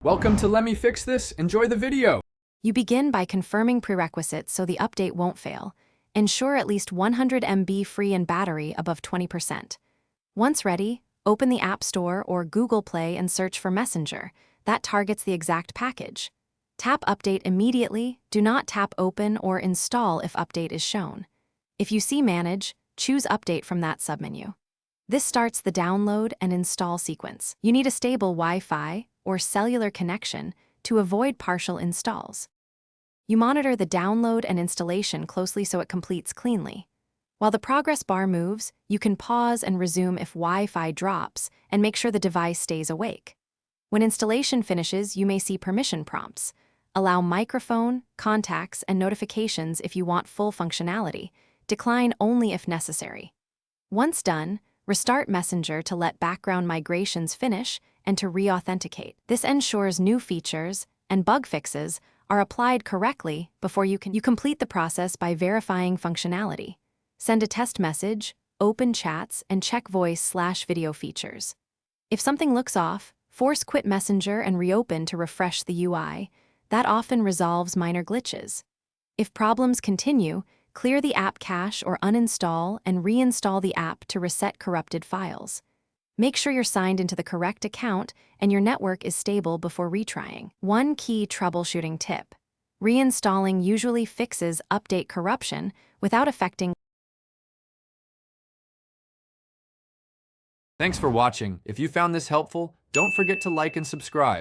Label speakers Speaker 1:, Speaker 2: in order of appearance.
Speaker 1: Welcome to Let Me Fix This. Enjoy the video.
Speaker 2: You begin by confirming prerequisites so the update won't fail. Ensure at least 100 MB free and battery above 20%. Once ready, open the App Store or Google Play and search for Messenger. That targets the exact package. Tap Update immediately. Do not tap Open or Install if Update is shown. If you see Manage, choose Update from that submenu. This starts the download and install sequence. You need a stable Wi-Fi or cellular connection to avoid partial installs. You monitor the download and installation closely so it completes cleanly. While the progress bar moves, you can pause and resume if Wi-Fi drops and make sure the device stays awake. When installation finishes, you may see permission prompts. Allow microphone, contacts, and notifications if you want full functionality. Decline only if necessary. Once done, restart Messenger to let background migrations finish and to re-authenticate. This ensures new features and bug fixes are applied correctly before you complete the process by verifying functionality. Send a test message, open chats, and check voice/video features. If something looks off, force quit Messenger and reopen to refresh the UI. That often resolves minor glitches. If problems continue, clear the app cache or uninstall and reinstall the app to reset corrupted files. Make sure you're signed into the correct account and your network is stable before retrying. One key troubleshooting tip: reinstalling usually fixes update corruption without affecting.
Speaker 1: Thanks for watching. If you found this helpful, don't forget to like and subscribe.